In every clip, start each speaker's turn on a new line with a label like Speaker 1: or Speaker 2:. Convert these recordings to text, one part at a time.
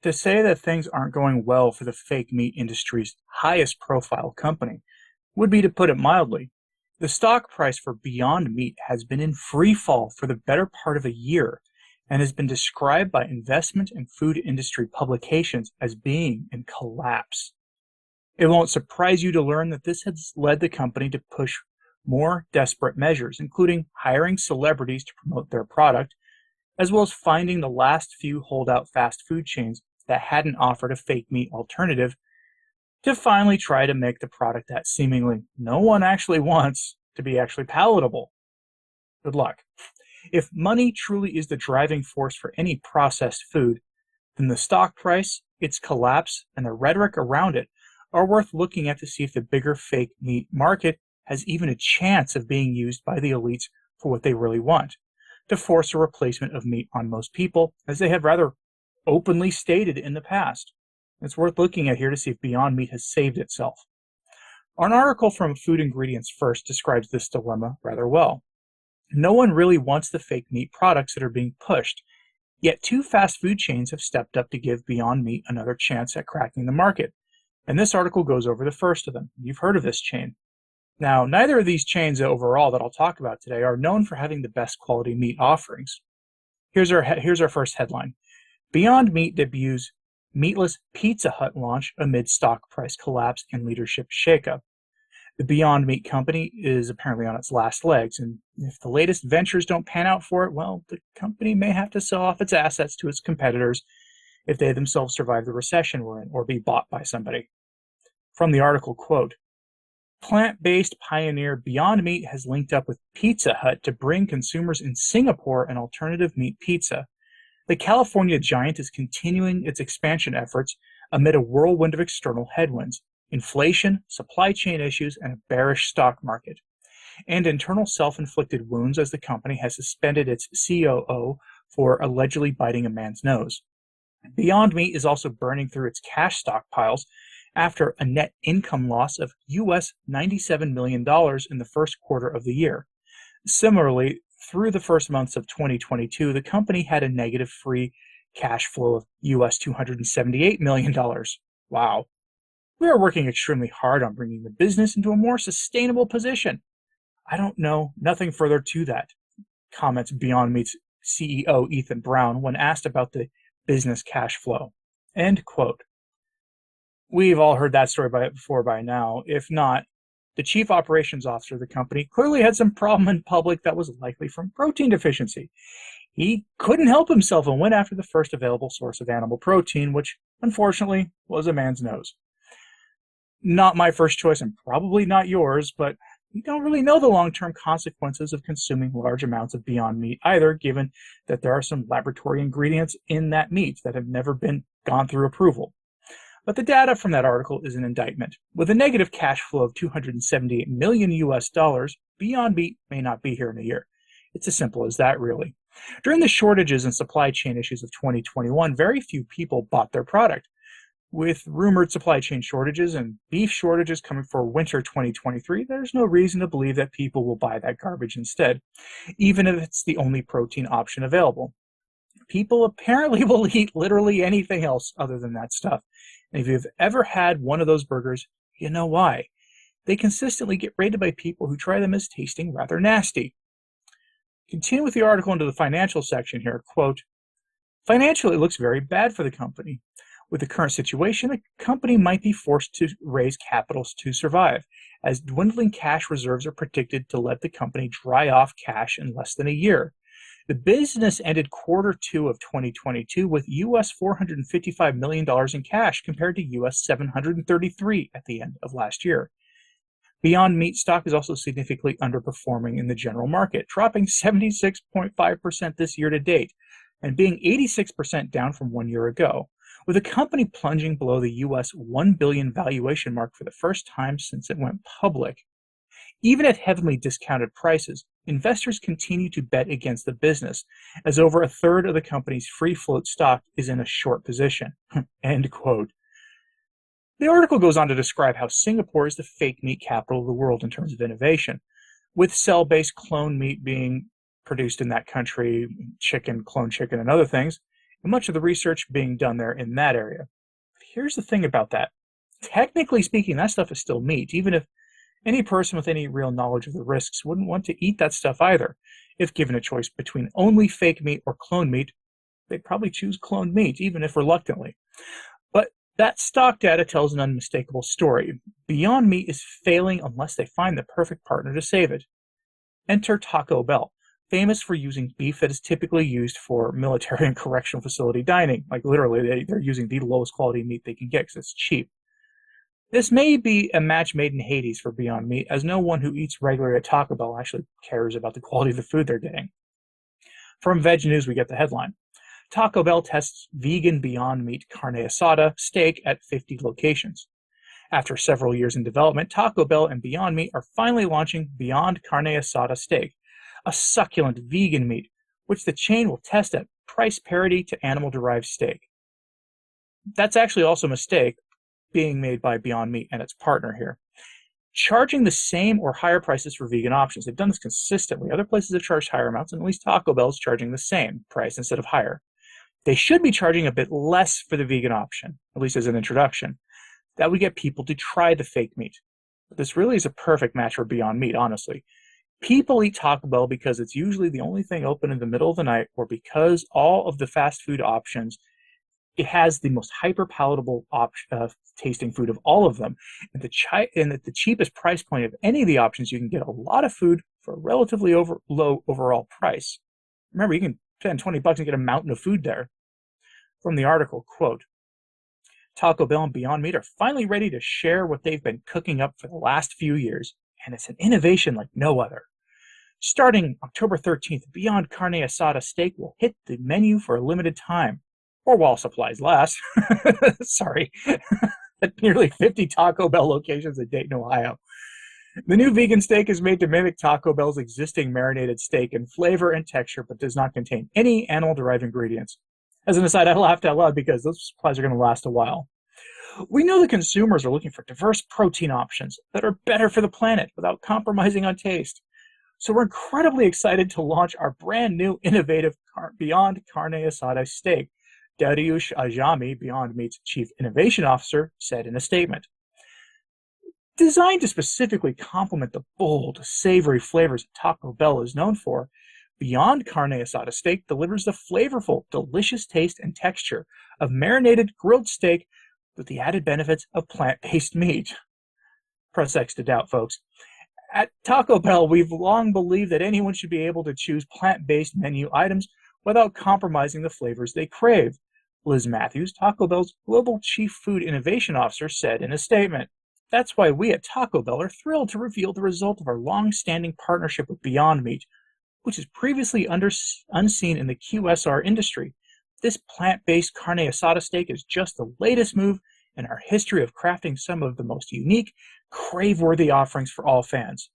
Speaker 1: To say that things aren't going well for the fake meat industry's highest profile company would be to put it mildly. The stock price for Beyond Meat has been in free fall for the better part of a year and has been described by investment and food industry publications as being in collapse. It won't surprise you to learn that this has led the company to push more desperate measures, including hiring celebrities to promote their product, as well as finding the last few holdout fast food chains that hadn't offered a fake meat alternative to finally try to make the product that seemingly no one actually wants to be actually palatable. Good luck. If money truly is the driving force for any processed food, then the stock price, its collapse, and the rhetoric around it are worth looking at to see if the bigger fake meat market has even a chance of being used by the elites for what they really want, to force a replacement of meat on most people, as they have rather openly stated in the past. It's worth looking at here to see if Beyond Meat has saved itself. An article from Food Ingredients First describes this dilemma rather well. No one really wants the fake meat products that are being pushed, yet two fast food chains have stepped up to give Beyond Meat another chance at cracking the market. And this article goes over the first of them. You've heard of this chain. Now, neither of these chains overall that I'll talk about today are known for having the best quality meat offerings. Here's our first headline. Beyond Meat debuts meatless Pizza Hut launch amid stock price collapse and leadership shakeup. The Beyond Meat company is apparently on its last legs, and if the latest ventures don't pan out for it, well, the company may have to sell off its assets to its competitors if they themselves survive the recession we're in or be bought by somebody. From the article, quote, plant-based pioneer Beyond Meat has linked up with Pizza Hut to bring consumers in Singapore an alternative meat pizza. The California giant is continuing its expansion efforts amid a whirlwind of external headwinds, inflation, supply chain issues, and a bearish stock market, and internal self-inflicted wounds as the company has suspended its COO for allegedly biting a man's nose. Beyond Meat is also burning through its cash stockpiles after a net income loss of US $97 million in the first quarter of the year. Similarly, through the first months of 2022, the company had a negative free cash flow of US $278 million. Wow. We are working extremely hard on bringing the business into a more sustainable position. I don't know, nothing further to that, comments Beyond Meat's CEO Ethan Brown when asked about the business cash flow. End quote. We've all heard that story before by now. If not, the chief operations officer of the company clearly had some problem in public that was likely from protein deficiency. He couldn't help himself and went after the first available source of animal protein, which unfortunately was a man's nose. Not my first choice and probably not yours, but we don't really know the long-term consequences of consuming large amounts of Beyond Meat either, given that there are some laboratory ingredients in that meat that have never been gone through approval. But the data from that article is an indictment. With a negative cash flow of $278 million US dollars, Beyond Meat may not be here in a year. It's as simple as that, really. During the shortages and supply chain issues of 2021, very few people bought their product. With rumored supply chain shortages and beef shortages coming for winter 2023, there's no reason to believe that people will buy that garbage instead, even if it's the only protein option available. People apparently will eat literally anything else other than that stuff. And if you've ever had one of those burgers, you know why. They consistently get rated by people who try them as tasting rather nasty. Continue with the article into the financial section here. Quote, financially, it looks very bad for the company. With the current situation, the company might be forced to raise capital to survive, as dwindling cash reserves are predicted to let the company dry off cash in less than a year. The business ended quarter two of 2022 with US $455 million in cash compared to US $733 at the end of last year. Beyond Meat stock is also significantly underperforming in the general market, dropping 76.5% this year to date and being 86% down from 1 year ago, with the company plunging below the US $1 billion valuation mark for the first time since it went public. Even at heavily discounted prices, investors continue to bet against the business, as over a third of the company's free float stock is in a short position. End quote. The article goes on to describe how Singapore is the fake meat capital of the world in terms of innovation, with cell-based clone meat being produced in that country, chicken, clone chicken, and other things, and much of the research being done there in that area. But here's the thing about that. Technically speaking, that stuff is still meat, even if any person with any real knowledge of the risks wouldn't want to eat that stuff either. If given a choice between only fake meat or cloned meat, they'd probably choose cloned meat, even if reluctantly. But that stock data tells an unmistakable story. Beyond Meat is failing unless they find the perfect partner to save it. Enter Taco Bell, famous for using beef that is typically used for military and correctional facility dining. Like literally, they're using the lowest quality meat they can get because it's cheap. This may be a match made in Hades for Beyond Meat, as no one who eats regularly at Taco Bell actually cares about the quality of the food they're getting. From Veg News, we get the headline. Taco Bell tests vegan Beyond Meat carne asada steak at 50 locations. After several years in development, Taco Bell and Beyond Meat are finally launching Beyond Carne Asada Steak, a succulent vegan meat, which the chain will test at price parity to animal-derived steak. That's actually also a mistake being made by Beyond Meat and its partner here. Charging the same or higher prices for vegan options. They've done this consistently. Other places have charged higher amounts, and at least Taco Bell is charging the same price instead of higher. They should be charging a bit less for the vegan option, at least as an introduction. That would get people to try the fake meat. But this really is a perfect match for Beyond Meat, honestly. People eat Taco Bell because it's usually the only thing open in the middle of the night, or because all of the fast food options, it has the most hyper-palatable tasting food of all of them. And at the cheapest price point of any of the options, you can get a lot of food for a relatively low overall price. Remember, you can spend $20 and get a mountain of food there. From the article, quote, Taco Bell and Beyond Meat are finally ready to share what they've been cooking up for the last few years, and it's an innovation like no other. Starting October 13th, Beyond Carne Asada Steak will hit the menu for a limited time, or while supplies last. Sorry. At nearly 50 Taco Bell locations in Dayton, Ohio. The new vegan steak is made to mimic Taco Bell's existing marinated steak in flavor and texture, but does not contain any animal-derived ingredients. As an aside, I laughed out loud because those supplies are going to last a while. We know the consumers are looking for diverse protein options that are better for the planet without compromising on taste. So we're incredibly excited to launch our brand new innovative Beyond Carne Asada Steak, Dariush Ajami, Beyond Meat's Chief Innovation Officer, said in a statement. Designed to specifically complement the bold, savory flavors Taco Bell is known for, Beyond Carne Asada Steak delivers the flavorful, delicious taste and texture of marinated grilled steak with the added benefits of plant-based meat. Press X to doubt, folks. At Taco Bell, we've long believed that anyone should be able to choose plant-based menu items without compromising the flavors they crave, Liz Matthews, Taco Bell's Global Chief Food Innovation Officer, said in a statement. That's why we at Taco Bell are thrilled to reveal the result of our long-standing partnership with Beyond Meat, which is previously unseen in the QSR industry. This plant-based carne asada steak is just the latest move in our history of crafting some of the most unique, crave-worthy offerings for all fans.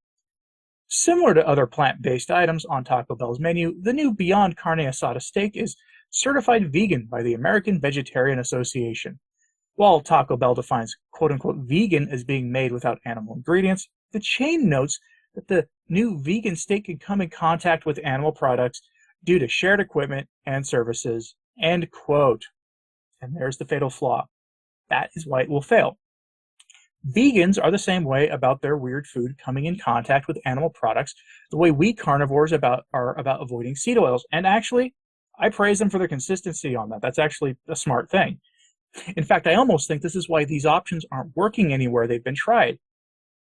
Speaker 1: Similar to other plant-based items on Taco Bell's menu, the new Beyond Carne Asada Steak is certified vegan by the American Vegetarian Association. While Taco Bell defines quote-unquote vegan as being made without animal ingredients, the chain notes that the new vegan steak can come in contact with animal products due to shared equipment and services, end quote. And there's the fatal flaw. That is why it will fail. Vegans are the same way about their weird food coming in contact with animal products, the way we carnivores are about avoiding seed oils. And actually, I praise them for their consistency on that. That's actually a smart thing. In fact, I almost think this is why these options aren't working anywhere they've been tried.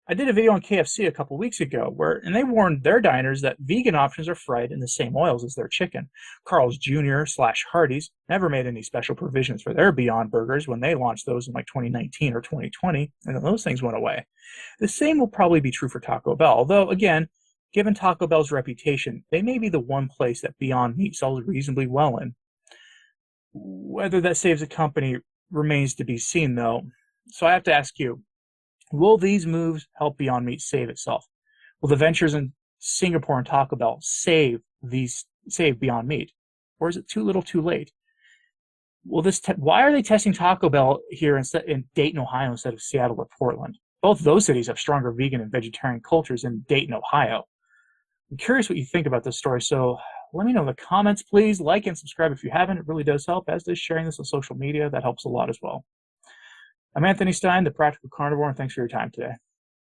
Speaker 1: I did a video on KFC a couple weeks ago and they warned their diners that vegan options are fried in the same oils as their chicken. Carl's Jr. / Hardee's never made any special provisions for their Beyond Burgers when they launched those in like 2019 or 2020, and then those things went away. The same will probably be true for Taco Bell, although again, given Taco Bell's reputation, they may be the one place that Beyond Meat sells reasonably well in. Whether that saves the company remains to be seen, though. So I have to ask you, will these moves help Beyond Meat save itself? Will the ventures in Singapore and Taco Bell save Beyond Meat? Or is it too little too late? Why are they testing Taco Bell here in Dayton, Ohio instead of Seattle or Portland? Both those cities have stronger vegan and vegetarian cultures than Dayton, Ohio. I'm curious what you think about this story, so Let me know in the comments, please. Like and subscribe if you haven't. It really does help, as does sharing this on social media. That helps a lot as well. I'm Anthony Stine, the Practical Carnivore, and thanks for your time today.